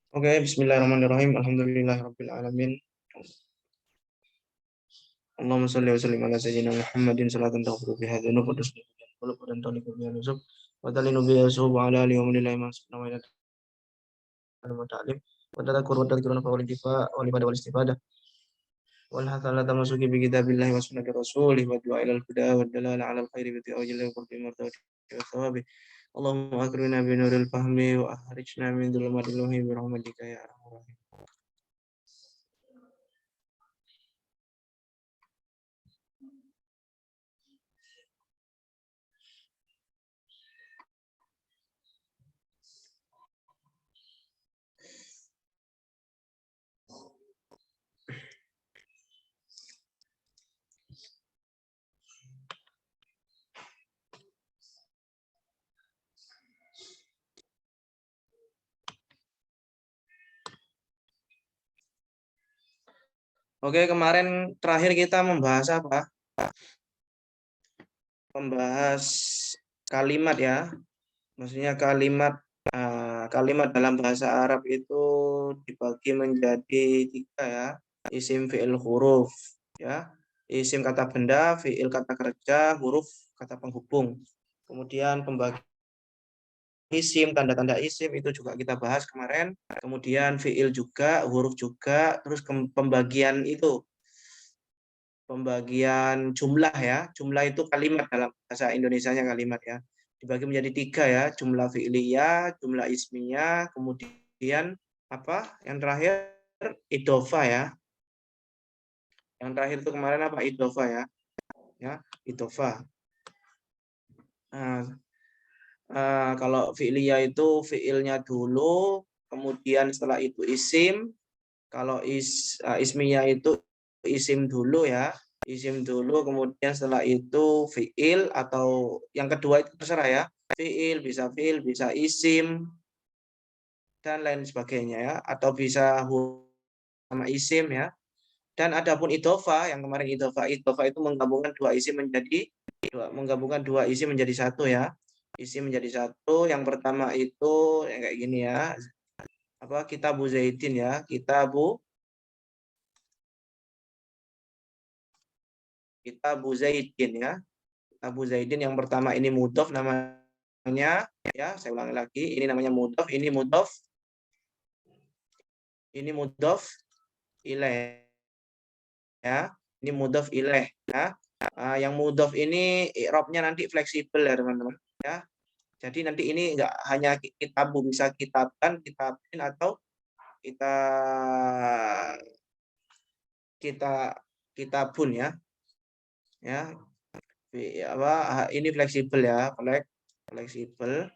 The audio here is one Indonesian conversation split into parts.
Oke, bismillahirrahmanirrahim. Alhamdulillahirabbil alamin. Allahumma shalli wa sallim ala sayyidina Muhammadin salatan taghfiru biha dzunub wa tusbihu biha qulub wa tantaliqu biha nusub wa talinu biha sub wa ala alihi wa man lillahi ma subhanahu wa ta'ala wa ta'lim wa tadhakkur wa tadhkuruna fa wal ibadah wal istifadah wal hasala tamasuki bi kitabillahi wa sunnati rasulih wa du'a ilal huda wa dalala ala al khairi bi ta'awjil wa qurbi martati wa thawabi. Allahumma akrimna bi nuril fahmi wa akhrijna min dhulumatil wahmi bi rahmatika ya arhamar rahimin. Oke, kemarin terakhir kita membahas apa? Membahas kalimat ya. Maksudnya kalimat dalam bahasa Arab itu dibagi menjadi tiga ya. Isim, fi'il, huruf ya. Isim kata benda, fi'il kata kerja, huruf kata penghubung. Kemudian pembagian isim, tanda-tanda isim itu juga kita bahas kemarin. Kemudian fi'il juga, huruf juga, terus pembagian itu pembagian jumlah ya. Jumlah itu kalimat dalam bahasa Indonesianya kalimat ya. Dibagi menjadi tiga ya, jumlah fi'liyah, jumlah ismiyah, kemudian apa? Yang terakhir idhofah ya. Yang terakhir itu kemarin apa? Idhofah ya. Ya, idhofah. Nah, kalau fi'liyah itu fi'ilnya dulu, kemudian setelah itu isim. Kalau ismiyah itu isim dulu ya, isim dulu, kemudian setelah itu fiil atau yang kedua itu terserah ya, fiil bisa isim dan lain sebagainya ya, atau bisa sama isim ya. Dan adapun idhofah yang kemarin idhofah itu menggabungkan dua isim menjadi satu ya. Isim menjadi satu. Yang pertama itu yang kayak gini ya. Apa kitabu Zaidin ya, kitabu Zaidin ya. Abu Zaidin yang pertama ini mudhof namanya ya, saya ulangi lagi, ini namanya mudhof, ini mudhof ilaih ya. Ini mudhof ilaih ya. Yang mudhof ini i'rabnya nanti fleksibel ya teman-teman ya. Jadi nanti ini enggak hanya kitabu, bisa kitabkan, kitabin atau kita kitabun ya. Ya, apa ini fleksibel ya, fleksibel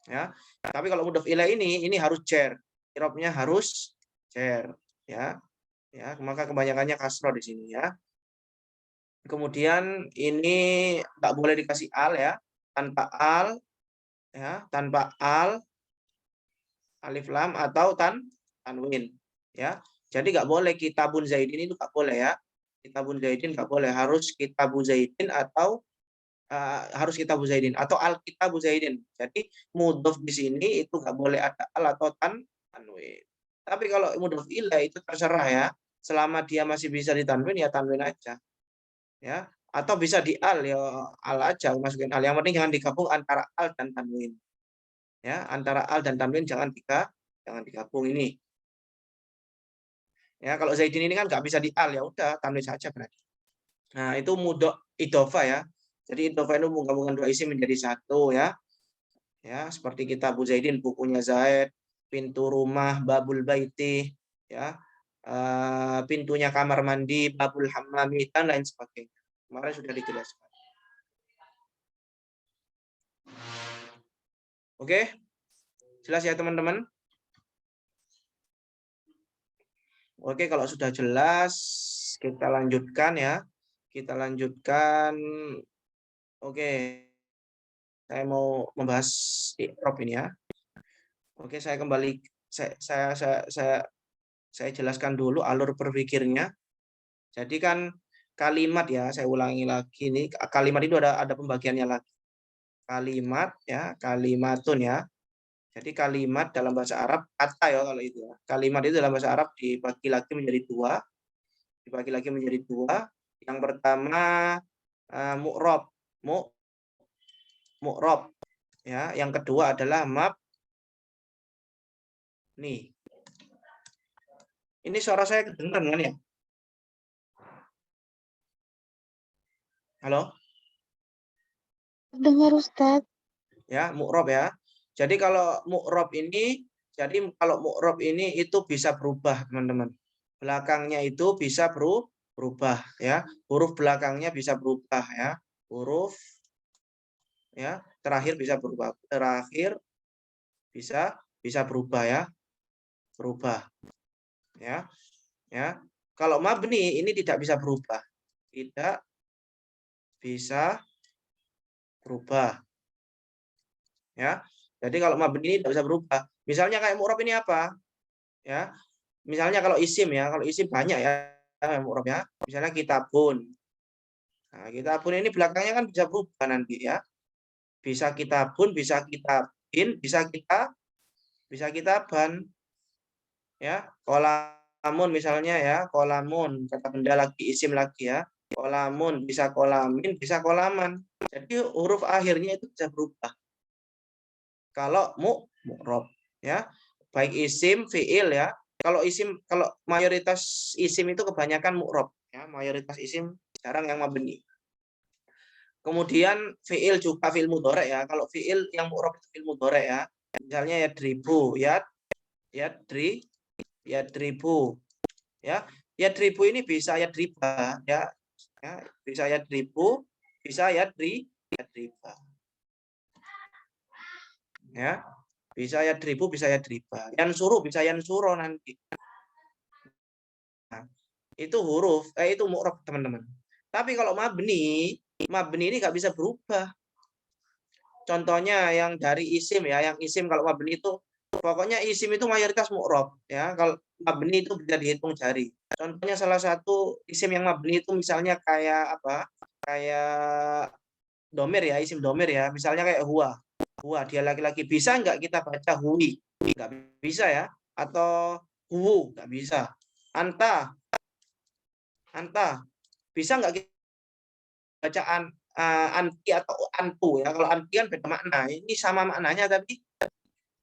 ya. Tapi kalau mudhof ilaih ini harus jar. I'rabnya harus jar ya. Ya, maka kebanyakannya kasroh di sini ya. Kemudian ini enggak boleh dikasih al ya, tanpa al ya, tanpa al, alif lam atau tanwin ya. Jadi enggak boleh kitabun Zaidin itu enggak boleh ya. Kitabun Zaidin enggak boleh, harus kitabu Zaidin atau harus kitabu Zaidin atau al-kitabu Zaidin. Jadi mudhof di sini itu nggak boleh ada al atau tanwin. Tapi kalau mudhof ilaih itu terserah ya. Selama dia masih bisa ditanwin ya tanwin aja. Ya. Atau bisa di al ya al aja, masukin al. Yang penting jangan digabung antara al dan tanwin. Ya, antara al dan tanwin jangan digabung ini. Ya, kalau Zaidin ini kan nggak bisa di al, ya udah tanwin saja berarti. Nah, itu mudhof idhofah ya. Jadi idhofah itu menggabungkan dua isim menjadi satu ya. Ya, seperti kita Abu Zaidin, bukunya Zaid, pintu rumah, babul baiti, ya, pintunya kamar mandi, babul hammami, dan lain sebagainya. Kemarin sudah dijelaskan. Oke, jelas ya teman-teman? Oke, kalau sudah jelas, kita lanjutkan ya. Kita lanjutkan. Oke, saya mau membahas i'rab ini ya. Oke, saya kembali, saya jelaskan dulu alur berpikirnya. Jadi kan kalimat ya, saya ulangi lagi nih, kalimat itu ada pembagiannya lagi. Kalimat ya, kalimatun ya. Jadi kalimat dalam bahasa Arab, kata ya kalau itu ya. Kalimat itu dalam bahasa Arab dibagi lagi menjadi dua. Dibagi lagi menjadi dua. Yang pertama mu'rob. Mu'rob. Ya. Yang kedua adalah mabni. Ini suara saya kedengeran kan ya? Halo? Dengar Ustadz. Ya, mu'rob ya. Jadi kalau mu'rob ini, itu bisa berubah, teman-teman. Belakangnya itu bisa berubah ya. Huruf belakangnya bisa berubah ya. Huruf ya, terakhir bisa berubah. Terakhir bisa berubah ya. Berubah ya. Ya. Kalau mabni ini tidak bisa berubah. Tidak bisa berubah. Ya. Jadi kalau mabni ini tidak bisa berubah. Misalnya kayak mu'rob ini apa? Ya. Misalnya kalau isim ya, kalau isim banyak ya mu'robnya. Misalnya kitabun. Nah, kitabun ini belakangnya kan bisa berubah nanti ya. Bisa kitabun, bisa kitabin, bisa kitaban. Ya, kolamun misalnya ya, kolamun kata benda lagi isim lagi ya. Kolamun bisa kolamin, bisa kolaman. Jadi huruf akhirnya itu bisa berubah. Kalau mu'rob ya. Baik isim, fiil ya. Kalau mayoritas isim itu kebanyakan mu'rob ya, mayoritas isim jarang yang mabni. Kemudian fiil juga fiil mudhari ya. Kalau fiil yang mu'rob itu fiil mudhari ya. Misalnya yadribu, yadribu ya. Yadribu ini bisa yadriba ya. Ya, bisa yadribu, bisa yadriba. Ya. Bisa yadribu, bisa yadriba. Yansuru bisa yansuro nanti. Nah, itu huruf, itu mu'rob teman-teman. Tapi kalau mabni ini nggak bisa berubah. Contohnya yang dari isim ya, yang isim kalau mabni itu pokoknya isim itu mayoritas mu'rob ya. Kalau mabni itu bisa dihitung jari. Contohnya salah satu isim yang mabni itu misalnya kayak apa? Kayak domir ya, isim domir ya. Misalnya kayak huwa. Huwa dia laki-laki. Bisa nggak kita baca hui? Nggak bisa ya. Atau huwu nggak bisa. Anta bisa nggak kita bacaan anti atau antu ya. Kalau anti kan beda makna. Ini sama maknanya tapi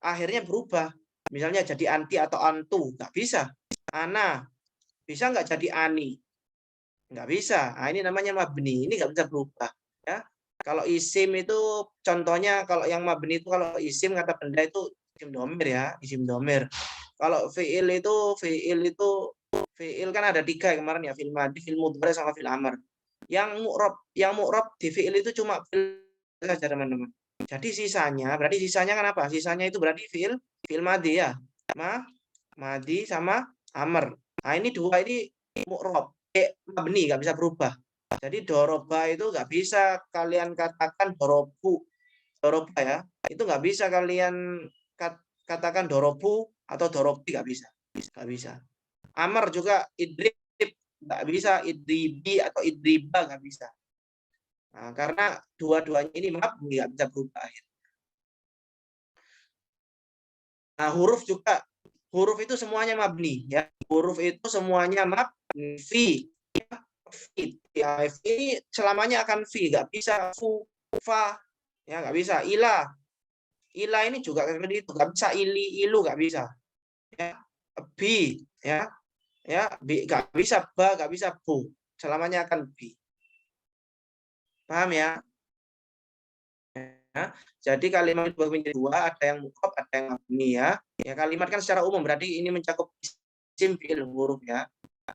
akhirnya berubah. Misalnya jadi anti atau antu, nggak bisa. Ana, bisa nggak jadi ani? Nggak bisa. Nah, ini namanya mabni. Ini nggak bisa berubah. Ya. Kalau isim itu contohnya kalau yang mabni itu kalau isim kata benda itu isim domir ya, isim domir. Kalau fiil kan ada 3 kemarin ya, fiil madi, fiil mudhari sama fiil amr. Yang mu'rob di fiil itu cuma fiil saja teman-teman. Jadi berarti sisanya kan apa? Sisanya itu berarti fiil madi ya. Madi sama amr. Nah, ini dua ini mu'rob. Mabni nggak bisa berubah. Jadi doroba itu nggak bisa kalian katakan doroba ya. Itu nggak bisa kalian katakan dorobu atau dorobi nggak bisa. Nggak bisa. Amr juga idrib nggak bisa, idribi atau idriba nggak bisa. Nah, karena dua-duanya ini mabni nggak bisa berubah. Nah, huruf itu semuanya mabni ya. Huruf itu semuanya mabni. Fi ya, ini selamanya akan fi, nggak bisa fa ya, nggak bisa. Ila ini juga seperti itu, nggak bisa ilu nggak bisa ya. Bi ya nggak bisa ba, nggak bisa bu, selamanya akan bi. Paham ya? Ya. Jadi kalimat itu menjadi dua, ada yang mukhob, ada yang mabni ya. Ya kalimat kan secara umum berarti ini mencakup isim, fiil, huruf ya.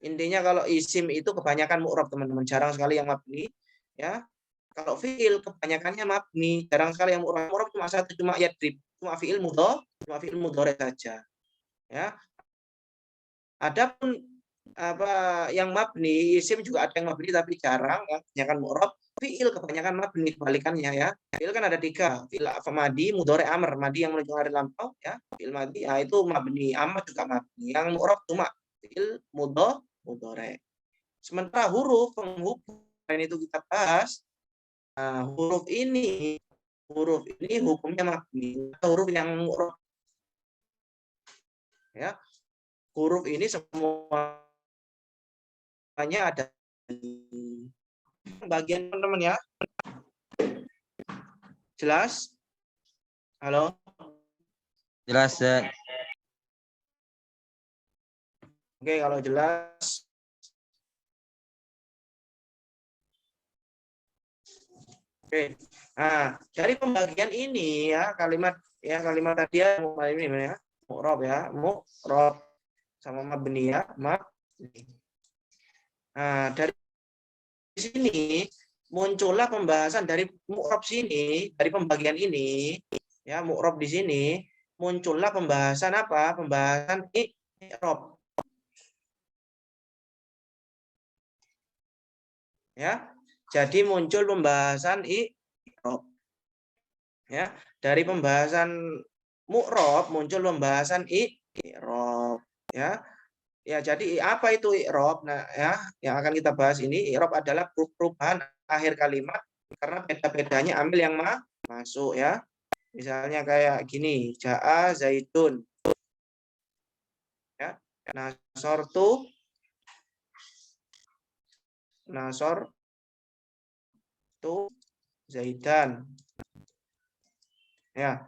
Intinya kalau isim itu kebanyakan mu'rob teman-teman, jarang sekali yang mabni ya. Kalau fiil kebanyakannya mabni, jarang sekali yang mu'rob. Mu'rob cuma satu, cuma yadrib, cuma fiil mudhari saja ya. Adapun yang mabni, isim juga ada yang mabni tapi jarang ya, kebanyakan mu'rob. Fiil kebanyakan mabni, kebalikannya ya. Fiil kan ada 3, fiil madi, mudhari, amr. Madi yang menunjukkan hari lampau ya, fiil madi, ya itu mabni, amr juga mabni. Yang mu'rob cuma fiil mudhari. Sementara huruf penghubung itu kita bahas, huruf ini hukumnya mabni. Huruf yang mu'rob Ya, huruf ini semuanya ada di bagian teman-teman ya. Jelas? Halo? Jelas, Ustaz. Oke, kalau jelas. Oke. Nah, dari pembagian ini ya kalimat tadi ya ini ya, mu'rab ya, mu'rab sama mabni ya, mabni. Nah, dari sini muncullah pembahasan dari mu'rab sini, dari pembagian ini ya, mu'rab di sini muncullah pembahasan apa? Pembahasan i'rab. Ya. Jadi muncul pembahasan i'rab. Ya, dari pembahasan mu'rab muncul pembahasan i'rab ya. Ya, jadi apa itu i'rab? Nah, ya, yang akan kita bahas ini i'rab adalah perubahan akhir kalimat karena beda-bedanya ambil yang masuk ya. Misalnya kayak gini, jaa zaitun. Ya. Nasor tu zaidan. Ya.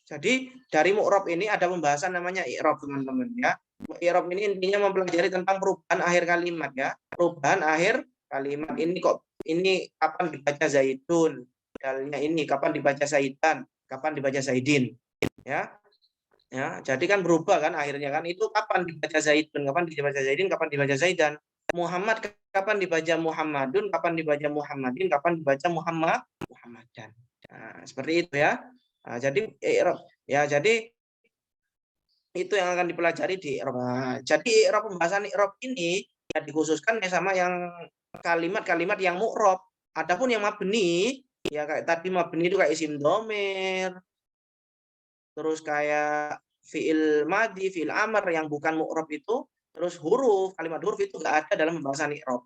Jadi dari mu'rab ini ada pembahasan namanya i'rab teman-teman ya. I'rab ini intinya mempelajari tentang perubahan akhir kalimat ya. Perubahan akhir kalimat ini kapan dibaca zaitun, dalnya ini kapan dibaca zaitan, kapan dibaca zaidin ya. Ya, jadi kan berubah kan akhirnya kan itu kapan dibaca zaitun, kapan dibaca zaidin, kapan dibaca zaidan. Muhammad kapan dibaca Muhammadun, kapan dibaca Muhammadin, kapan dibaca Muhammadan. Nah, seperti itu ya. Nah, jadi i'rab ya, jadi itu yang akan dipelajari di i'rab. Nah, jadi i'rab pembahasan i'rab ini ya dikhususkan sama yang kalimat-kalimat yang mu'rab. Adapun yang mabni ya kayak tadi mabni itu kayak isim dhamir, terus kayak fiil madi, fiil amr yang bukan mu'rab itu, terus kalimat huruf itu enggak ada dalam pembahasan i'rab.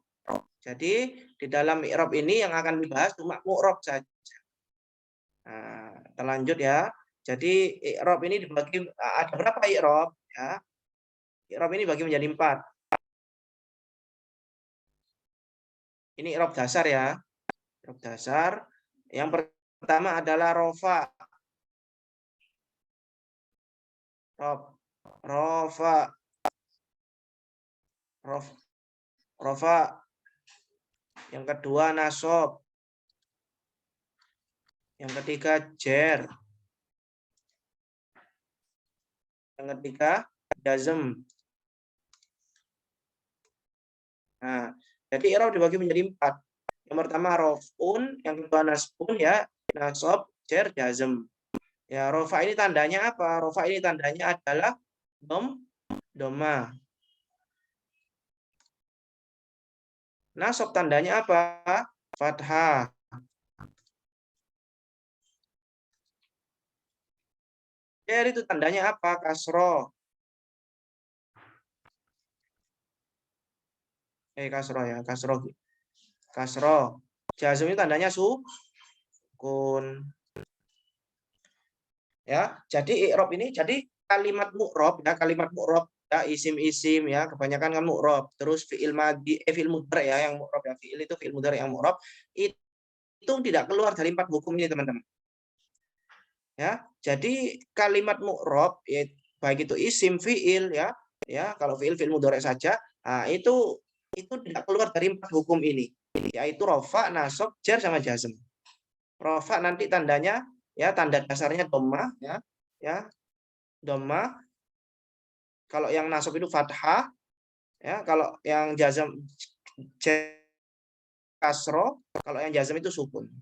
Jadi di dalam i'rab ini yang akan dibahas cuma mu'rab saja. Nah, kita lanjut ya. Jadi i'rab ini dibagi ada berapa i'rab ya? I'rab ini dibagi menjadi 4. Ini i'rab dasar ya. I'rab dasar. Yang pertama adalah rofa. Rofa. Rofa. Yang kedua nasob. Yang ketiga jer. Yang ketiga jazm. Nah, jadi i'rab dibagi menjadi 4. Yang pertama rofun, yang kedua nasbun ya, nasob, jer, jazm. Ya, rofa ini tandanya apa? Rofa ini tandanya adalah doma. Nasob tandanya apa? Fathah. Jer itu tandanya apa? Kasro. Kasro ya, kasro. Kasro. Jazm ini tandanya sukun. Ya, jadi i'rab ini jadi kalimat mu'rab ya, isim-isim ya, kebanyakan kan mu'rab. Terus fi'il madhi, fi'il mudhari ya yang mu'rab ya, fi'il itu fi'il mudhari yang mu'rab itu tidak keluar dari 4 hukum ini, teman-teman. Ya, jadi kalimat mu'rab ya, baik itu isim, fi'il ya, kalau fi'il mudhari saja, nah, itu tidak keluar dari 4 hukum ini, yaitu rofa, nasab, jar sama jazm. Rofa nanti tandanya ya, tanda dasarnya dhammah ya, dhammah. Kalau yang nasab itu fathah ya, kalau yang jazm kasro, kalau yang jazm itu sukun.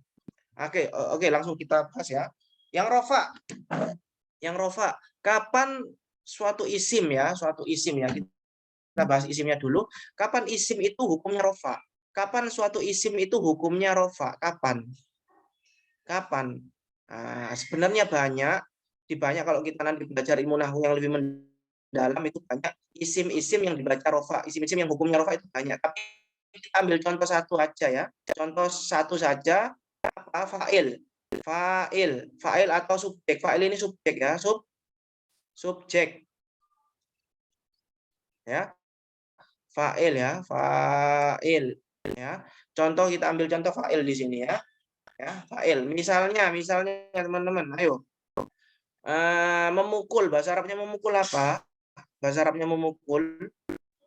Oke, langsung kita bahas ya. Yang rofa, kapan suatu isim ya, kita bahas isimnya dulu. Kapan isim itu hukumnya rofa? Kapan suatu isim itu hukumnya rofa? Kapan? Nah, sebenarnya banyak kalau kita nanti belajar ilmu nahwu yang lebih mendalam itu banyak isim-isim yang dibaca rofa, isim-isim yang hukumnya rofa itu banyak. Tapi kita ambil contoh satu aja ya. Contoh satu saja, apa? Fa'il. Fa'il atau subjek. Fa'il ini subjek ya, subjek. Ya, fa'il ya, fa'il ya. Contoh kita ambil contoh fa'il di sini ya. Ya, fa'il. Misalnya teman-teman, ayo. Memukul, bahasa Arabnya memukul apa? Bahasa Arabnya memukul.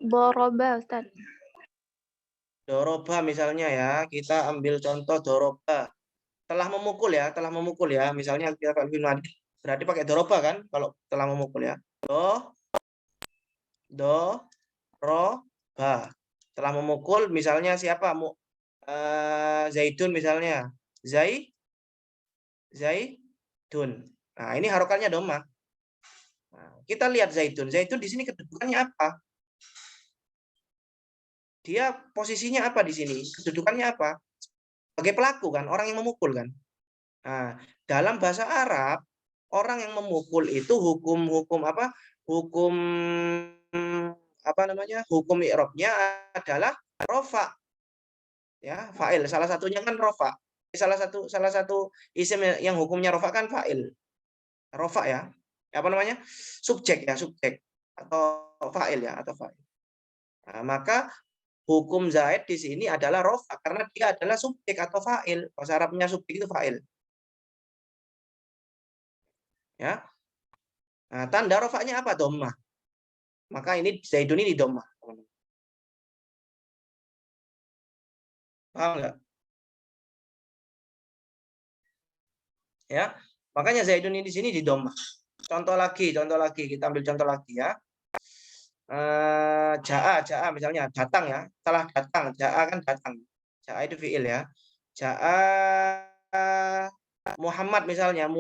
Boroba, Ustaz. Doroba misalnya ya, kita ambil contoh doroba. Telah memukul ya. Misalnya kita pakai fi'il madhi, berarti pakai doroba kan? Kalau telah memukul ya. Roba. Telah memukul, misalnya siapa? Zaidun misalnya. Zaidun. Nah, ini harokannya domah. Nah, kita lihat Zaidun. Zaidun di sini kedudukannya apa? Dia posisinya apa di sini? Kedudukannya apa? Sebagai pelaku kan, orang yang memukul kan. Nah, dalam bahasa Arab, orang yang memukul itu hukum apa? Hukum apa namanya? Hukum i'rabnya adalah rofa. Ya, fa'il. Salah satunya kan rofa. Salah satu isim yang hukumnya rofa kan fa'il. Rofa ya. Apa namanya? Subjek ya, subjek atau fa'il ya, atau fa'il. Nah, maka hukum zaid di sini adalah rofa karena dia adalah subjek atau fa'il. Bahasa Arabnya subjek itu fa'il. Ya. Nah, tanda rofaknya apa? Dhammah. Maka ini Zaidun ini dhammah. Paham nggak? Ya. Makanya Zaidun ini di sini di dhammah. Contoh lagi. Kita ambil contoh lagi ya. Ja'a misalnya datang ya. Telah datang. Ja'a kan datang. Ja'a itu fi'il ya. Ja'a Muhammad misalnya.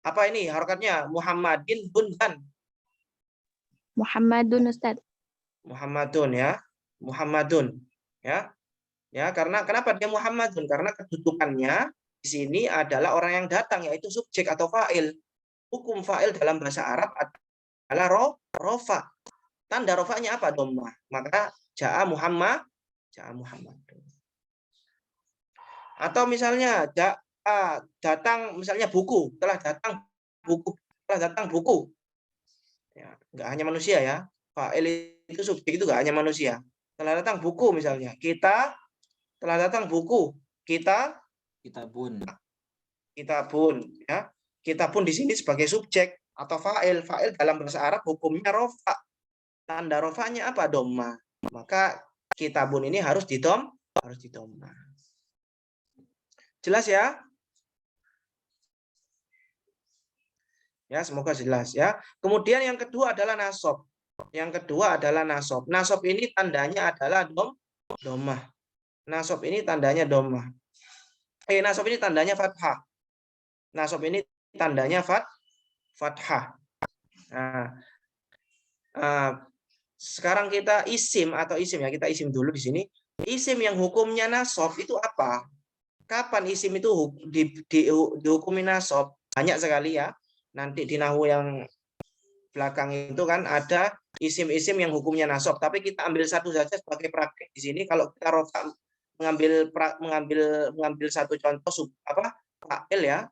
Apa ini harokatnya? Muhammadin bundan. Muhammadun, Ustaz. Muhammadun ya. Muhammadun ya. Ya, karena kenapa dia Muhammadun? Karena kedudukannya di sini adalah orang yang datang, yaitu subjek atau fa'il. Hukum fa'il dalam bahasa Arab adalah rofa. Tanda rofanya apa? Dhammah. Maka ja'a Muhammad. Atau misalnya datang misalnya buku, telah datang buku. Ya, nggak hanya manusia ya. Fa'il itu subjek itu nggak hanya manusia. Telah datang buku misalnya. Telah datang buku. Kitabun. Ya. Kitabun di sini sebagai subjek atau fa'il. Fa'il dalam bahasa Arab hukumnya rofa. Tanda rofanya apa? Dhammah. Maka kitabun ini harus didomah. Jelas ya? Ya, semoga jelas ya. Kemudian yang kedua adalah nasab. Nasab ini tandanya adalah dhammah. Nasab ini tandanya dhammah. Nasab ini tandanya fathah. Fathah. Nah, sekarang kita isim ya, kita isim dulu di sini. Isim yang hukumnya nasab itu apa? Kapan isim itu dihukumi nasab? Banyak sekali ya. Nanti di nahwu yang belakang itu kan ada isim-isim yang hukumnya nasab, tapi kita ambil satu saja sebagai praktik di sini. Kalau kita mengambil satu contoh fa'il ya.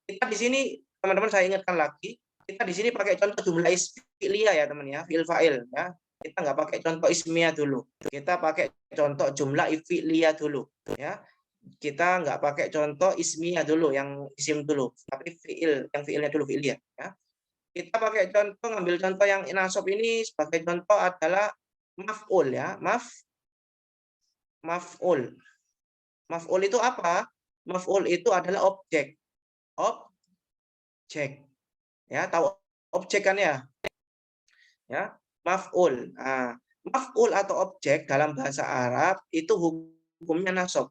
Kita di sini teman-teman, saya ingatkan lagi, kita di sini pakai contoh jumlah ismiyah ya teman ya, fi'il fa'il ya. Kita nggak pakai contoh ismiyah dulu. Kita pakai contoh jumlah fi'liyah dulu ya. Kita nggak pakai contoh ismiyah dulu, yang isim dulu, tapi yang fi'ilnya dulu, fi'liyah ya. Kita pakai contoh, ngambil contoh yang nasab ini sebagai contoh adalah maf'ul ya. Maf'ul. Maf'ul itu apa? Maf'ul itu adalah objek. Ya, tahu objek kan ya? Ya, maf'ul. Nah, maf'ul atau objek dalam bahasa Arab itu hukumnya nasab.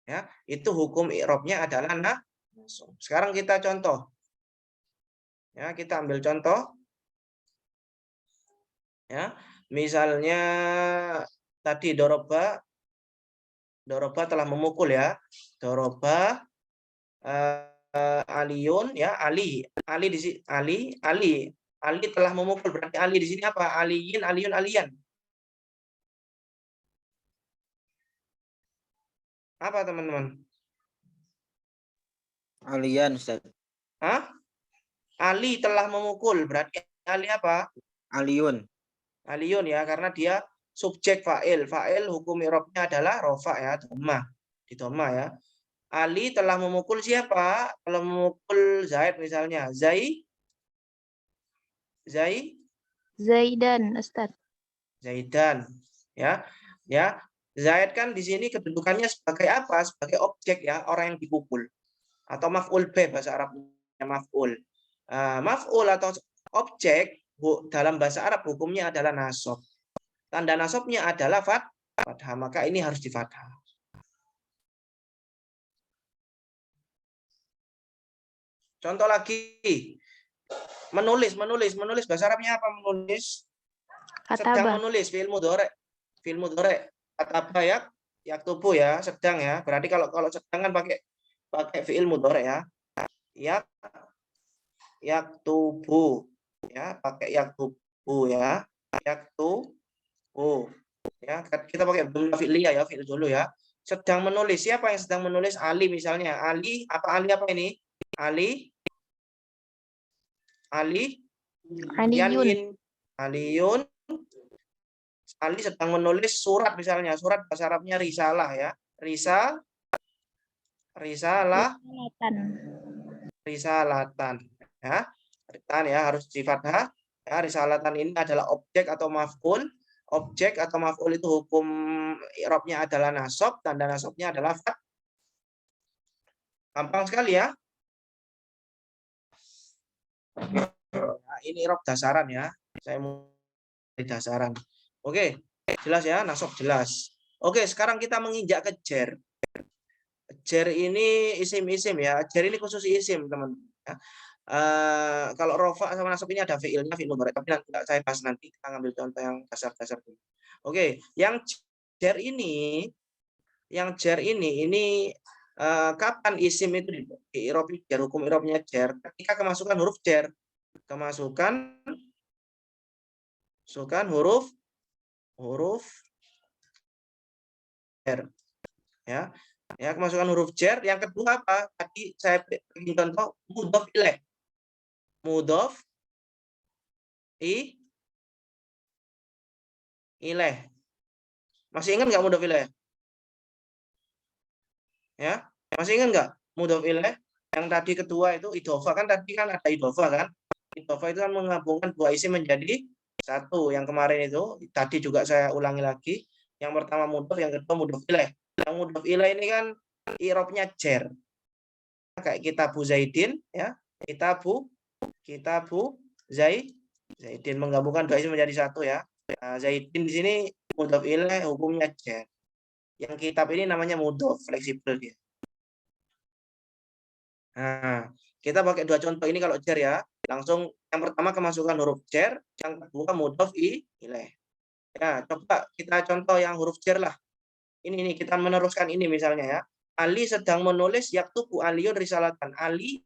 Ya, itu hukum i'rabnya adalah nasab. Sekarang kita contoh. Ya, kita ambil contoh. Ya, misalnya tadi doroba telah memukul ya. Doroba Aliun ya, Ali di sini Ali telah memukul, berarti Ali di sini apa? Aliyin, aliyan. Apa teman-teman? Alian, Ustaz. Hah? Ali telah memukul. Berarti Ali apa? Aliun. Aliun ya, karena dia subjek fa'il. Fa'il hukum i'rabnya adalah rofa ya, dhammah. Di dhammah ya. Ali telah memukul siapa? Kalau memukul Zaid misalnya. Zaidan, Ustaz. Zaidan. Ya. Ya. Zaid kan di sini kedudukannya sebagai apa? Sebagai objek ya, orang yang dipukul. Atau maf'ul bih bahasa Arabnya maf'ul. Maf'ul atau objek dalam bahasa Arab hukumnya adalah nasab. Tanda nasabnya adalah fathah, maka ini harus di fathah. Contoh lagi, menulis bahasa Arabnya apa menulis? Sedang Kataba. menulis, fi'il mudhari. Fi'il mudhari. Kataba yaktubu ya, sedang ya. Berarti kalau sedang kan pakai fi'il mudhari ya. Yaktubu ya, pakai yaktubu ya. Yaktubu ya. Kita pakai jumlah fi'liyah ya, fi'il dulu ya. Sedang menulis, siapa yang sedang menulis? Ali misalnya. Ali apa ini? Aliyun. Aliyun. Ali sedang menulis surat misalnya. Surat bahasa Arabnya risalah ya. Risalatan ya. Risalatan ya, harus di fathah. Ya, risalatan ini adalah objek atau maf'ul. Objek atau maf'ul itu hukum i'rabnya adalah nasab, tanda nasabnya adalah fathah. Gampang sekali ya. Nah, ini i'rab dasaran ya. Saya mulai dasaran. Oke, jelas ya, nasab jelas. Oke, sekarang kita menginjak ke jar. Jar ini isim-isim ya. Jar ini khusus isim, teman. Ya. Kalau rofa sama nasab ini ada fi'ilnya, fi'il mudhari. Tapi nanti saya bahas nanti. Kita ngambil contoh yang dasar-dasar dulu. Oke, yang jar ini kapan isim itu di i'rab jar, hukum i'rabnya jar? Ketika kemasukan huruf jar. Kemasukan huruf jar. Ya. Ya, kemasukan huruf jar. Yang kedua apa? Tadi saya bikin contoh mudhof ilaih. Mudhof ilaih. Masih ingat nggak mudhof ilaih? Ya, masih ingat nggak mudhof ilaih? Yang tadi kedua itu idhofah kan, tadi kan ada idhofah kan? Idhofah itu kan menggabungkan dua isim menjadi satu. Yang kemarin itu tadi juga saya ulangi lagi. Yang pertama mudhof, yang kedua mudhof ilaih. Yang mudhof ilaih ini kan i'rabnya jar. Kayak kitabu Zaidin ya. Kitabu Zaidin menggabungkan dua isim menjadi satu ya. Nah, Zaidin di sini mudhof ilaih hukumnya jar. Yang kitab ini namanya mudhof, fleksibel dia. Nah, kita pakai dua contoh ini kalau jar ya. Langsung yang pertama kemasukan huruf jar, yang kedua mudhof ilaih. Ya, coba kita contoh yang huruf jar lah. Ini kita meneruskan ini misalnya ya. Ali sedang menulis yaktubu Aliyun risalatan. Ali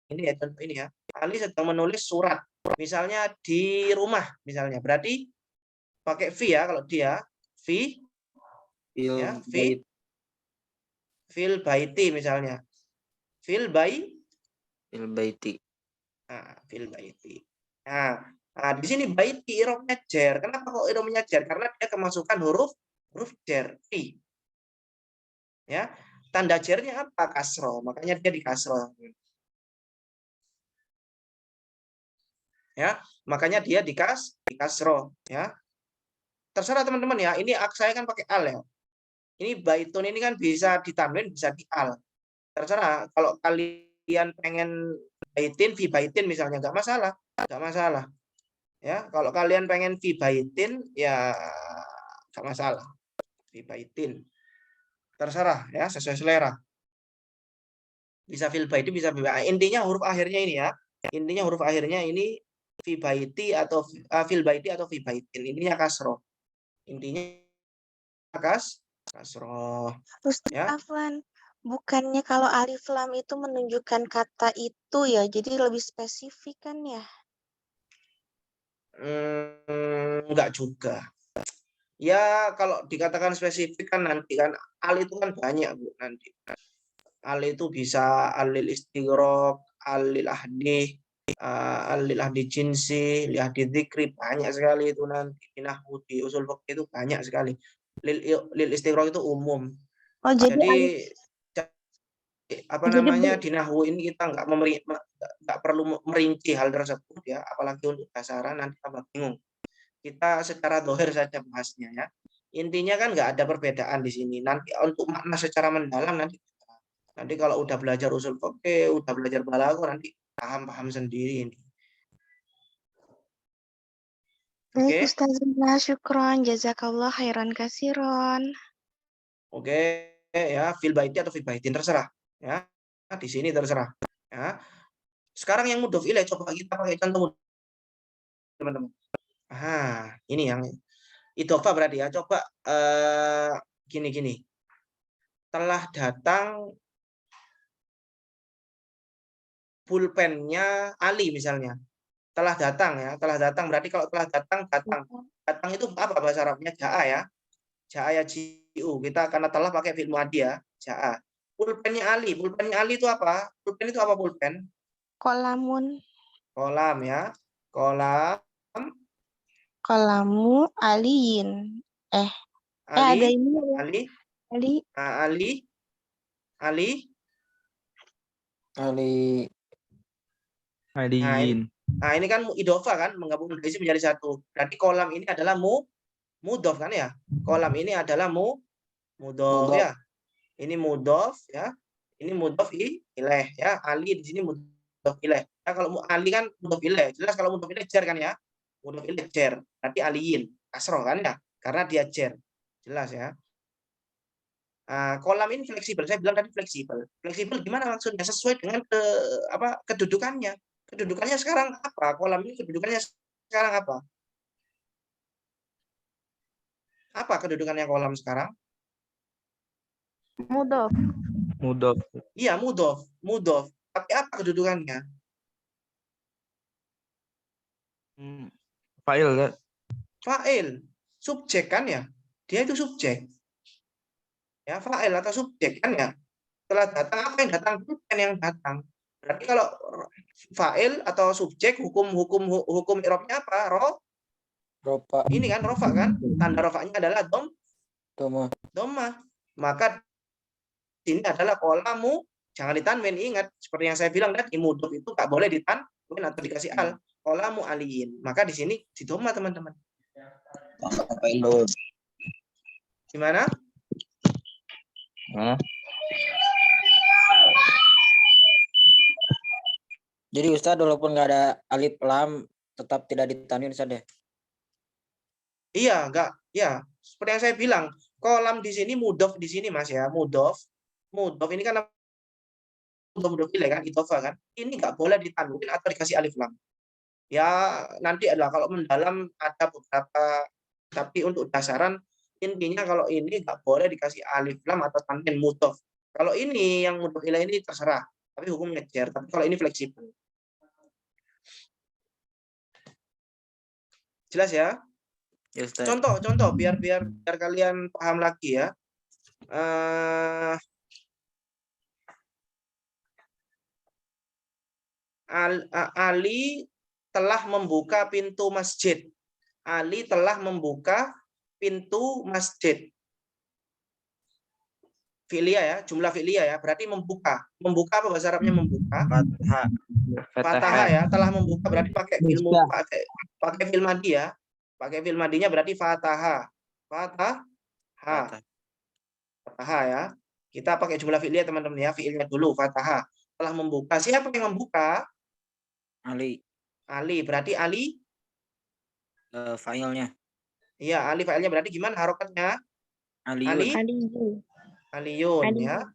ini ya contoh ini ya. Ali sedang menulis surat. Misalnya di rumah misalnya. Berarti pakai fi ya kalau dia fi ya, fil baiti misalnya. Fil baiti. Nah, fil baiti. Nah, di sini baiti i'rabnya jar. Kenapa kok i'rabnya jar? Karena dia kemasukan huruf jar fi. Ya. Tanda jarnya apa? Kasroh. Makanya dia di kasroh. Ya, makanya dia di kasroh ya. Terserah teman-teman ya. Ini saya kan pakai al ya. Ini baitun ini kan bisa ditanwin, bisa di al. Terserah. Kalau kalian pengen baitin, fi baitin misalnya nggak masalah. Ya, kalau kalian pengen fi baitin ya nggak masalah. Fi baitin. Terserah ya, sesuai selera. Bisa fil baitin, bisa fi baitin. Intinya huruf akhirnya ini ya. Intinya huruf akhirnya ini fi baiti atau fil baiti atau fi baitin. Intinya kasroh. Intinya kasroh. Ustaz Ya. Afwan, bukannya kalau alif lam itu menunjukkan kata itu ya, jadi lebih spesifik kan ya? Enggak juga. Ya kalau dikatakan spesifik kan nanti kan al itu kan banyak Bu nanti. Al itu bisa alil istighraq, alil ahdi, alil ahdi jinsi, lil ahdi dzikri, banyak sekali itu nanti di nahwu, di usul fikih itu banyak sekali. Lil istighraq itu umum. Oh, jadi Jadi apa Jadi namanya di nahwu ini kita nggak perlu merinci hal tersebut ya, apalagi untuk dasaran nanti tambah bingung. Kita secara dohir saja bahasnya ya. Intinya kan nggak ada perbedaan di sini. Nanti untuk makna secara mendalam nanti kalau udah belajar usul fikih, udah belajar balaghah nanti paham sendiri ini. baik Oke. Ustazah, syukron, jazakallah khairan kasiron. Oke ya, fil baiti atau fil baitin terserah ya. Di sini terserah ya. Sekarang yang mudhof ilaih coba kita pakai contoh teman-teman. Ini yang idhofah berarti ya. Coba gini. Telah datang pulpennya Ali misalnya. Telah datang ya, telah datang berarti kalau telah datang itu apa bahasa Arabnya? Jaa ya. Jaa ya jiu. Kita karena telah pakai fi'il madhi ya, jaa. Pulpennya Ali itu apa? Pulpen itu apa pulpen? Kolamun, Kolam ya. kolamu aliyin. Ada Ali, ini ya. Ali, Ali, Ali, aliin. ini kan idhofah kan, menggabungkan dua isim menjadi satu. Berarti kolam ini adalah mudhof kan ya? Kolam ini adalah mudhof ya. Ini mudhof ya. Ini mudhof ilaih ya. Ali di sini mudhof ilaih. Ya, kalau Ali kan mudhof ilaih. Jelas kalau mudhof ilaih jar kan ya. Mudhof ilaih jar. Berarti aliin. Kasroh kan ya. Karena dia jar. Jelas ya. Kolam ini fleksibel. Saya bilang tadi fleksibel. Fleksibel gimana maksudnya? Sesuai dengan kedudukannya. Kedudukannya sekarang apa? Kolam ini kedudukannya sekarang apa? Apa kedudukannya kolam sekarang? Mudhof. Iya, mudhof. Tapi apa kedudukannya? Fa'il kan? Fa'il. Subjek kan ya? Dia itu subjek. Ya, fa'il atau subjek kan ya? Setelah datang apa yang datang? Bukan yang datang. Berarti kalau fa'il atau subjek hukum i'rabnya apa? Ropa. Ini kan rofa kan? Tanda rofanya adalah Toma. dhammah. Maka ini adalah kolamu, jangan ditanwin. Ingat seperti yang saya bilang tadi, mudhof itu nggak boleh ditanwin atau dikasih al. Kolamu aliin. Maka di sini di dhammah teman-teman. Gimana? Jadi Ustadz walaupun nggak ada alif lam tetap tidak ditanwin Ustadz ya? Iya, enggak. Ya, seperti yang saya bilang, kolam di sini mudhof di sini Mas ya, mudhof. Mudhof ini kan mudhof ilaih kan, idhofah kan. Ini enggak boleh ditanwin atau dikasih alif lam. Ya, nanti adalah kalau mendalam ada beberapa, tapi untuk dasaran intinya kalau ini enggak boleh dikasih alif lam atau tanwin mudhof. Kalau ini yang mudhof ilaih ini terserah, tapi hukumnya jar. Tapi kalau ini fleksibel. Jelas ya? Ya, Ustaz. Contoh biar kalian paham lagi ya. Ali telah membuka pintu masjid. Ali telah membuka pintu masjid. Fi'liyah ya, jumlah fi'liyah ya, berarti membuka. Membuka apa bahasa Arabnya membuka? Fataha ya, telah membuka berarti pakai fil madhi ya. Pakai fil madhinya berarti fataha. Fataha ya. Kita pakai jumlah fi'liyah teman-teman ya, fi'ilnya dulu fataha. Telah membuka. Siapa yang membuka? Ali. Berarti Ali Fa'ilnya. Iya, Ali fa'ilnya berarti gimana harokatnya? Aliyun ya.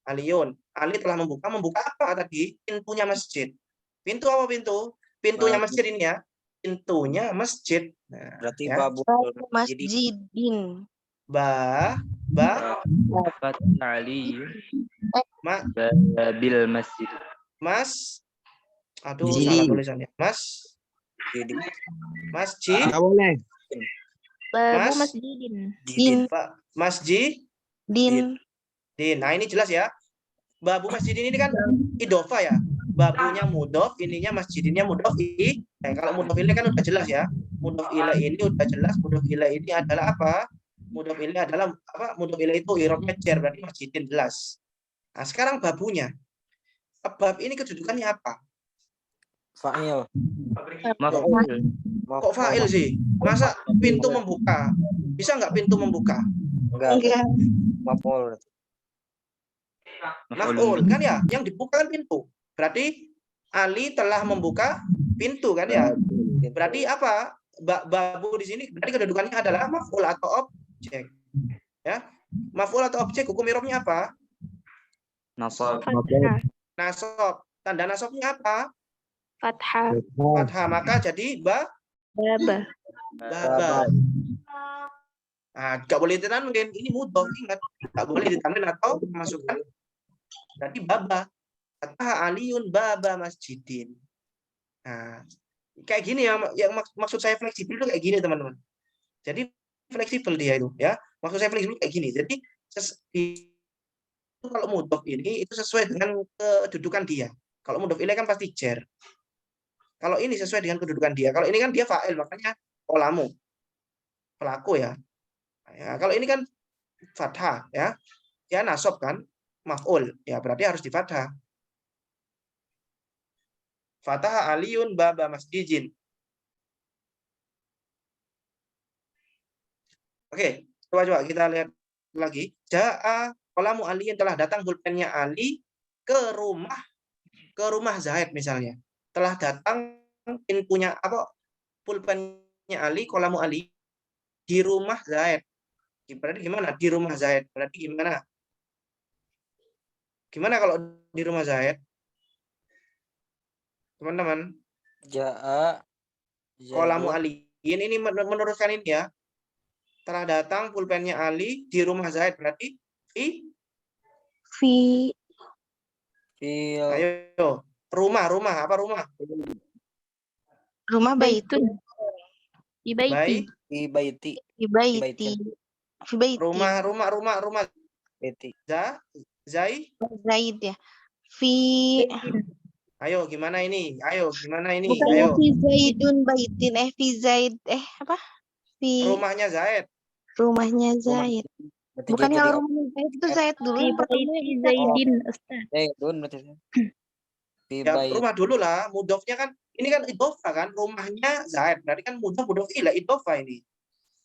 Aliyun. Ali telah membuka. Membuka apa tadi? Pintunya masjid. Pintu apa pintu? Pintunya masjid ini ya. Pintunya masjid. Nah, Berarti ya. babu masjidin. Ali bil masjid. Mas. Aduh, salah tulisannya. Masjid. Babu Mas. masjidin. Masjid. Din. Nah, ini jelas ya. Babu masjid ini kan idhofa ya. Babunya mudhof, ininya masjidinnya mudhof ilaih. Kalau mudhof ilaih kan udah jelas ya. Mudhof ilaih ini udah jelas. Mudhof ilaih ini adalah apa? Mudhof ilaih adalah apa? Mudhof ilaih itu i'rabnya jar, berarti masjidin jelas. Nah, sekarang babunya. Bab ini kedudukannya apa? Fa'il. Maf'ul. Kok fa'il sih? Masa pintu membuka? Bisa nggak pintu membuka? Enggak. Enggak. Maf'ul. Maf'ul kan ya, yang dibuka kan pintu. Berarti Ali telah membuka pintu kan ya. Berarti apa? Babu di sini berarti kedudukannya adalah maf'ul atau objek. Ya. Maf'ul atau objek hukum i'rabnya apa? Nasab. Fathah. Nasab. Tanda nasabnya apa? Fathah. Fathah. Maka jadi Baba. baba. Nah, nggak boleh ditanwin. Ini mudhof, ingat. Nggak boleh ditanwin atau memasukkan. Berarti baba. Kata Aliun baba masjidin. Nah, kayak gini ya. Yang maksud saya fleksibel itu kayak gini teman-teman. Jadi fleksibel dia itu ya. Maksud saya fleksibel kayak gini. Jadi kalau mudhof ini itu sesuai dengan kedudukan dia. Kalau mudhof ilaih kan pasti jar. Kalau ini sesuai dengan kedudukan dia. Kalau ini kan dia fa'il, makanya qolamu. Pelaku ya. Ya, kalau ini kan fathah ya. Dia nasab kan, maf'ul. Ya, berarti harus di fathah. Fathah Aliun baba masjidin. Oke, coba kita lihat lagi. Ja'a qalamu Aliin, telah datang pulpennya Ali ke rumah Zaid misalnya. Telah datang punya apa? Pulpennya Ali, qalamu Ali di rumah Zaid. Berarti gimana? Di rumah Zaid. Berarti gimana? Gimana kalau di rumah Zaid? Teman-teman. Ja'a. Qalamu Zaidun. Ali. Ini meneruskan ini ya. Telah datang pulpennya Ali di rumah Zaid. Berarti Fi Fil. ayo. Rumah. Apa rumah? rumah Baitun. baitun. Di baiti. Fi baiti. Fi baiti. Fi baiti. Rumah. Baiti. Zai. Zaid ya. Fi Ayo, gimana ini? bukan Ayo. fi Zaidun baitin fi Zaid apa? Fi Rumahnya Zaid. rumahnya Zaid. Berarti Bukan jadi kalau rumahnya Zaid itu Zaid dulu Di yang pertama baiti Zaid. Zaidin, Ustaz. Zaidun berarti. Fi Ya, bait. rumah dulu lah. Mudhofnya kan ini kan idhofa kan, rumahnya Zaid. Berarti kan mudhof ilaih idhofa ini.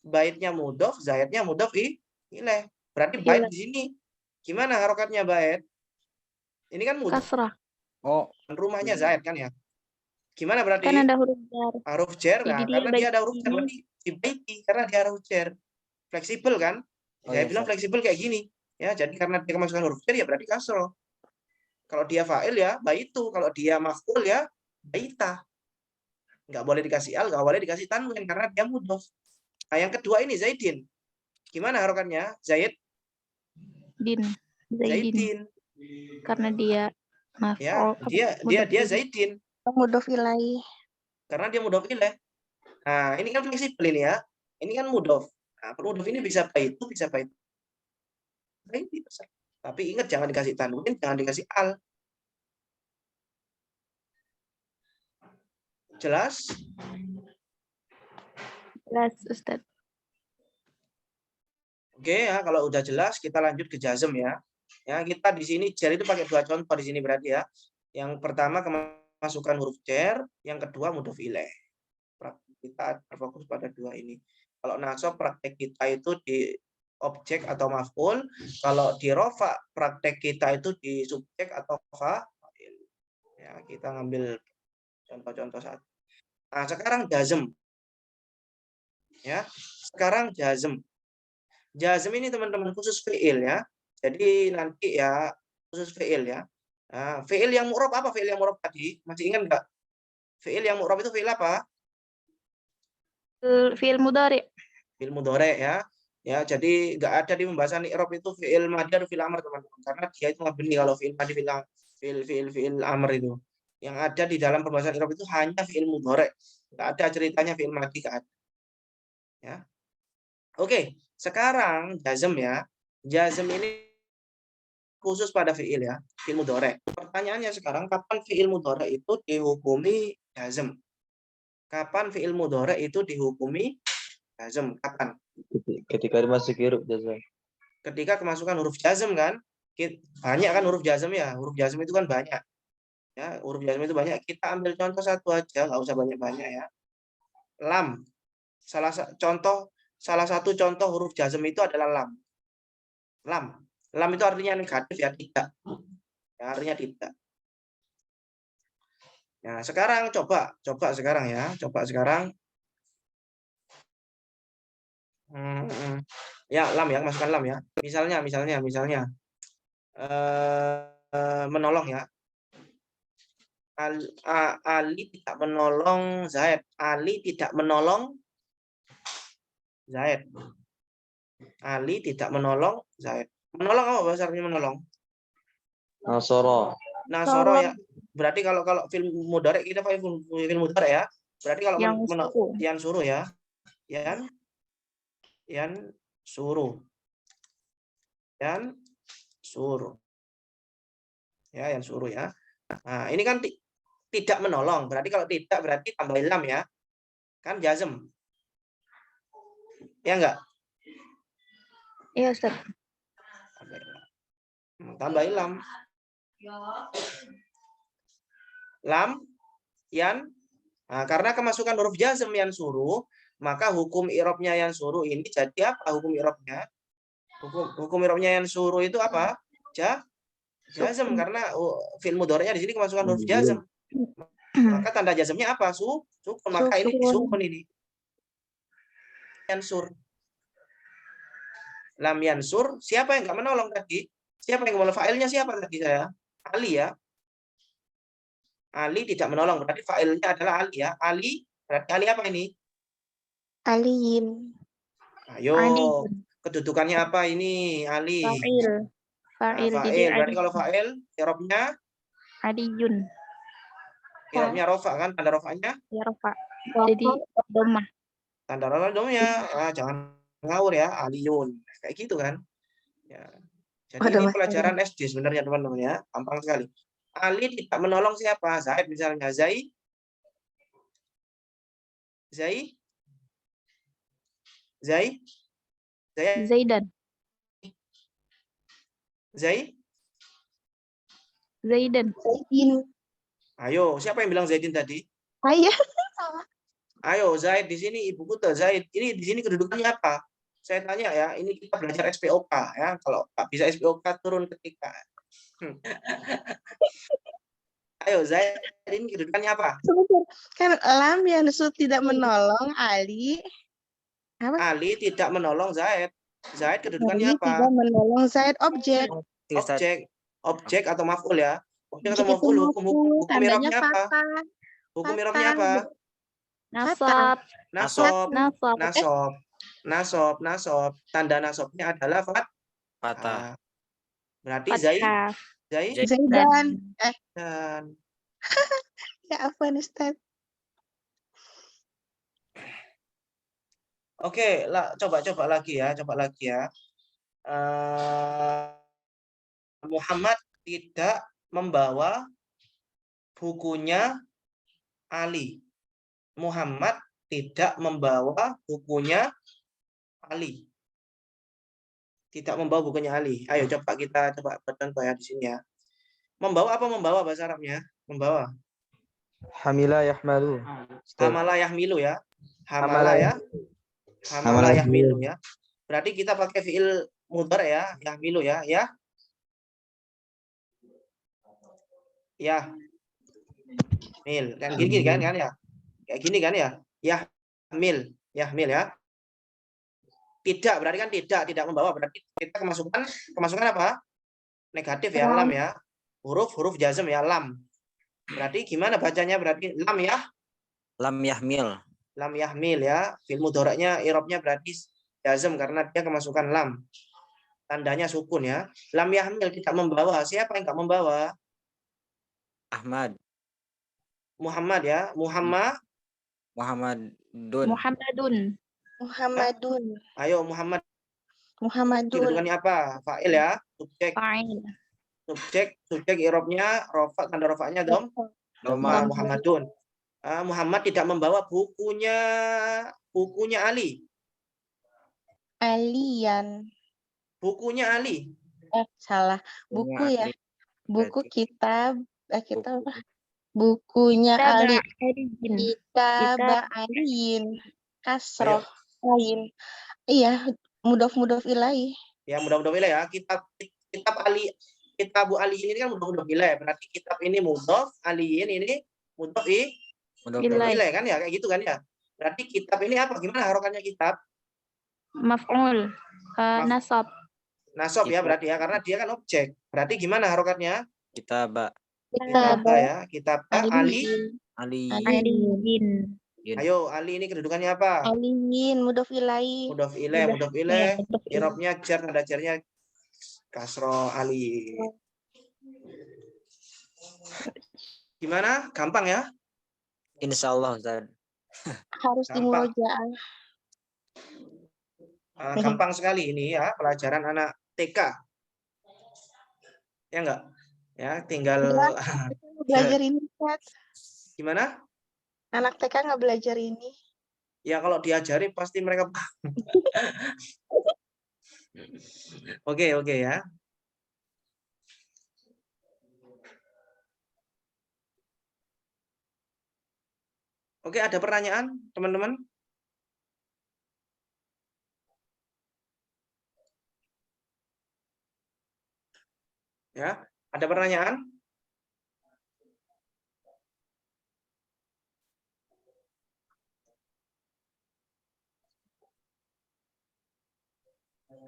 Baitnya mudhof, Zaidnya mudhof ilaih. Berarti bait di sini. Gimana harokatnya bait? Ini kan mudhof. Kasrah. Oh, Rumahnya Zaid kan ya. Gimana berarti? Kan ada huruf jar. Huruf jar. Nah, Jadi dia karena dia ada huruf jar baiti. berarti di baiti karena dia huruf jar. Fleksibel kan? Oh, Saya iya, bilang Ustaz. fleksibel kayak gini. Ya, jadi karena dia kemasukan huruf jar ya berarti kasroh. Kalau dia fa'il ya baitu, kalau dia maf'ul ya baita. Nggak boleh dikasih al, nggak boleh dikasih tanwin karena dia mudhof. Nah, yang kedua ini Zaidin. Gimana harokatnya? Zaidin. Zaidin. Karena dia Ya, maf'ul. dia Zaidin Mudhof ilaih. karena dia mudhof ilaih. Nah, ini kan fleksibel ini ya. Ini kan mudhof. Nah, mudhof ini bisa baitu, bisa bait. Baiti. Tapi ingat jangan dikasih tanwin, jangan dikasih al. Jelas? Jelas, Ustaz. Oke ya, kalau udah jelas kita lanjut ke jazm ya. Ya, kita di sini jar itu pakai dua contoh di sini berarti ya. Yang pertama kemasukan huruf jar, yang kedua mudhof ilaih. Kita terfokus pada dua ini. Kalau nasab praktek kita itu di objek atau maf'ul, kalau di rofa praktek kita itu di subjek atau fa'il. Ya, kita ngambil contoh-contoh saat. Nah, sekarang jazm. Ya, sekarang jazm. Jazm ini teman-teman khusus fi'il ya. Jadi nanti ya khusus fi'il ya. Nah, fi'il yang mu'rab apa fi'il yang mu'rab tadi? Masih ingat enggak? Fi'il yang mu'rab itu fi'il apa? Fi'il mudhari. Fi'il mudhari ya. Ya, jadi enggak ada di pembahasan i'rab itu fi'il madhi atau fi'il amr teman-teman. Karena dia itu mabni kalau fi'il madhi fi'il amr itu. Yang ada di dalam pembahasan i'rab itu hanya fi'il mudhari. Enggak ada ceritanya fi'il madhi enggak ada. Ya. Oke, sekarang jazm ya. Jazm ini khusus pada fiil ya, fiil mudhari. Pertanyaannya sekarang, kapan fiil mudhari itu dihukumi jazm? Kapan fiil mudhari itu dihukumi jazm? Kapan? Ketika dimasuki huruf jazm. Ketika kemasukan huruf jazm kan? Banyak kan huruf jazm ya. Huruf jazm itu kan banyak. Ya, huruf jazm itu banyak. Kita ambil contoh satu aja, nggak usah banyak-banyak ya. Lam. Salah satu contoh huruf jazm itu adalah lam. Lam. Lam itu artinya negatif ya, tidak. Ya, artinya tidak. Nah, sekarang coba sekarang ya. Coba sekarang. Ya, lam ya, masukkan lam ya. Misalnya menolong ya. Ali tidak menolong Zaid. Ali tidak menolong Zaid. Ali tidak menolong Zaid. Menolong apa bahasa artinya menolong? Nasara. Nasoro ya. Berarti kalau film mudhari kita pakai film mudhari ya. Berarti kalau yang suruh ya. Yang suruh. Yang suruh. Ya, yang suruh ya. Nah, ini kan tidak menolong. Berarti kalau tidak berarti tambah lam ya. Kan jazm. Ya enggak? Iya, Ustaz. Tambah lam. Lam yan. Nah, karena kemasukan huruf jazm yang suruh, maka hukum i'rabnya yang suruh ini jadi apa hukum i'rabnya? Hukum i'rabnya yang suruh itu apa? Jazm karena fi'il mudhari'nya di sini kemasukan huruf jazm. Maka tanda jazmnya apa? Sukun. Maka ini sukun ini. Yansur. Lam yansur. Siapa yang enggak menolong tadi? Siapa yang menolong? Fa'ilnya siapa tadi saya? Ali ya. Ali tidak menolong. Berarti fa'ilnya adalah Ali ya. Ali. Berarti Ali apa ini? Aliin. Ayo. Kedudukannya apa ini? Ali. Fa'il. Fa'il. Berarti kalau fa'il, i'rabnya Aliyun. i'rabnya rofa kan? Tanda rofanya? Ya, Rafa. Jadi domah. Tanda rofanya. Jangan ngawur ya. Aliyun. Kayak gitu kan? Ya. Jadi ini pelajaran SD sebenarnya teman-teman ya. Gampang sekali. Ali tidak menolong siapa? Zaid misalnya. Zaidan. Zaidan. Ayo, siapa yang bilang Zaidin tadi? Ayah. Ayo, Zaid di sini Ibu Kuta. Zaid ini di sini kedudukannya apa? Saya tanya ya, ini kita belajar SPOK ya. Kalau Pak bisa SPOK turun ketika. Ayo, Zaid ini kedudukannya apa? Kan lam yansur tidak menolong Ali. Apa? Ali tidak menolong Zaid. Zaid kedudukannya Ali apa? tidak menolong Zaid objek. Objek atau maf'ul ya. Objek atau maf'ul hukum i'rabnya apa? Hukum i'rabnya apa? Nasab. Tanda nasabnya adalah Patah. Berarti Fathah. Zaidan. dan Ya afwan Ustaz. Oke, coba lagi ya. Muhammad tidak membawa bukunya Ali. Muhammad tidak membawa bukunya Ali. Tidak membawa bukunya Ali. Ayo kita contoh ya di sini ya. Membawa apa membawa bahasa Arabnya? Membawa. Hamila yahmalu. Hamala yahmilu ya. Hamala yahmilu ya. Berarti kita pakai fiil mudhari ya, yahmilu ya. Ya. Mil. Kan gini kan ya. Kayak gini kan ya. Yahmil ya. Tidak berarti kan tidak membawa, berarti kita kemasukan apa? Negatif ya, lam ya. Huruf jazm ya, lam. Berarti gimana bacanya? Berarti lam ya? Lam yahmil. Lam yahmil ya. Fi'il mudhari'nya i'rabnya berarti jazm karena dia kemasukan lam. Tandanya sukun ya. Lam yahmil tidak membawa. Siapa yang enggak membawa? Ahmad. Muhammad ya. Muhammadun. Ayo Muhammadun. Muhammadun. Kedudukannya apa? Fa'il ya. Subjek. Fa'il. Subjek i'rabnya rofa, tanda rofanya dom. Doma Muhammadun. Muhammad tidak membawa bukunya Ali. Alian. Bukunya Ali. Salah. Buku ya. Buku Berarti kitab. Kita apa? Bukunya Kita Ali. ba'aliyin. Kita Kita- ba'aliin. Kasroh. Lain. Iya. Mudof ilaih. Ya, mudah-mudahan ya. Kitab Ali, kitab Ali ini kan mudah-mudahan ilaih. Berarti kitab ini mudof, aliin ini mudof Ilaih. ilaih kan ya, kayak gitu kan ya. Berarti kitab ini apa? Gimana harokatnya kitab? Maf'ul. Nasab. Nasab ya Kitab. berarti ya, karena dia kan objek. Berarti gimana harokatnya? kita Kitab ya, kitab Ali. Aliyin. Ayo, Ali ini kedudukannya apa? Aliin. Mudof ilaih. Mudof ilaih. I'rabnya jar, tanda jarnya kasro Ali. Gimana? Gampang ya? insya Allah Ustaz. Harus Gampang. dimurojaah. Gampang sekali ini ya, pelajaran anak TK. Ya enggak? Ya, tinggal Belajar ini, Ustaz. gimana? Anak TK nggak belajar ini. Ya kalau diajari pasti mereka Oke ya. Oke, ada pertanyaan, teman-teman? Ya, ada pertanyaan?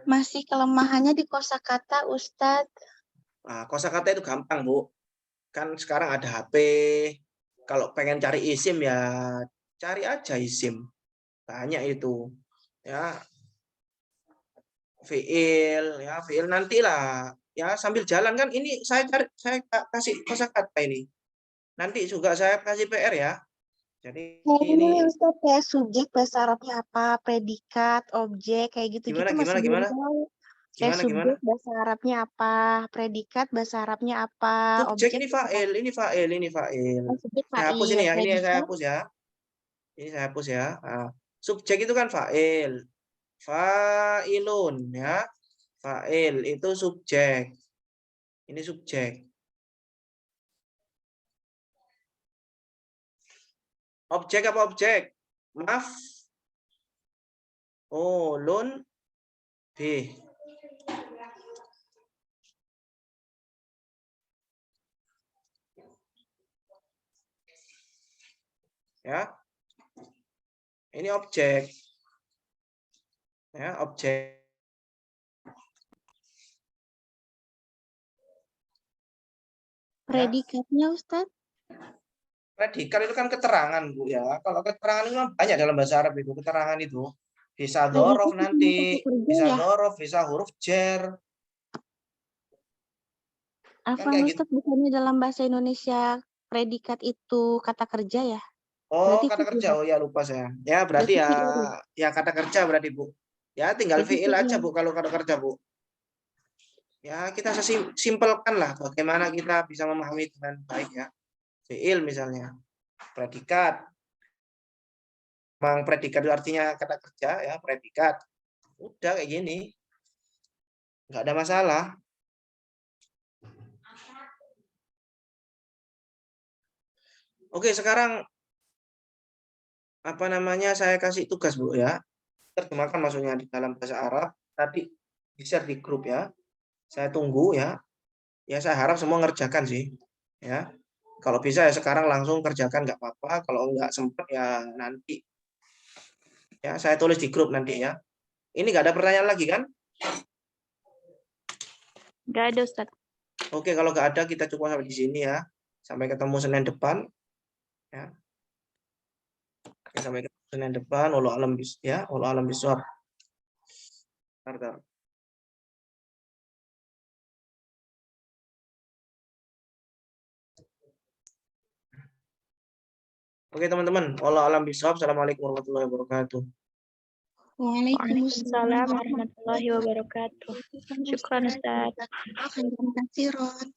Masih kelemahannya di kosakata, Ustadz. Nah, kosakata itu gampang, Bu. Kan sekarang ada HP. Kalau pengen cari isim ya cari aja isim. Banyak itu. Ya. Fiil nantilah. Ya, sambil jalan kan ini saya kasih kosakata ini. Nanti juga saya kasih PR ya. Jadi ini Ustaz kayak subjek bahasa Arabnya apa, predikat, objek kayak gitu-gitu masih belum tahu. Kayak subjek bahasa Arabnya apa, predikat bahasa Arabnya apa, subjek objek ini fa'il. subjek Saya hapus ini ya, ini predikat. saya hapus ya. Ini saya hapus ya. Nah, subjek itu kan fa'il. Fa'ilun ya. Fa'il itu subjek. Ini subjek. Objek apa objek? Maf. Ulun bih. Ya. Ini objek. Ya, objek. Predikatnya Ustadz? Predikat itu kan keterangan, Bu ya. Kalau keterangan itu banyak dalam bahasa Arab itu, keterangan itu. Bisa dzaraf nanti, bisa dzaraf, bisa huruf jar. Apa Ustadz bukannya dalam bahasa Indonesia predikat itu kata kerja ya? Oh, kata kerja. Oh ya, lupa saya. Ya, berarti ya kata kerja berarti, Bu. Ya, tinggal fi'il aja, Bu, kalau kata kerja, Bu. Ya, kita simpelkan lah bagaimana kita bisa memahami dengan baik ya. Fi'il misalnya. Predikat. Memang predikat itu artinya kata kerja ya, predikat. Udah kayak gini. Nggak ada masalah. Oke, sekarang apa namanya saya kasih tugas, Bu ya. Terjemahkan maksudnya di dalam bahasa Arab. Tadi di-share di grup ya. Saya tunggu ya. Ya saya harap semua ngerjakan sih. Ya. Kalau bisa ya sekarang langsung kerjakan nggak apa-apa. Kalau nggak sempat ya nanti. Ya, saya tulis di grup nanti ya. Ini nggak ada pertanyaan lagi kan? Nggak ada, Ustaz. Oke, kalau nggak ada kita cukup sampai di sini ya. Sampai ketemu Senin depan. Ya. Sampai ketemu Senin depan. Wallahu a'lam ya. Wallahu a'lam bishawab. Oke teman-teman. Wallahu a'lam bishawab. Assalamualaikum warahmatullahi wabarakatuh. Waalaikumsalam warahmatullahi wabarakatuh. Syukran Ustaz. Khairan katsiran.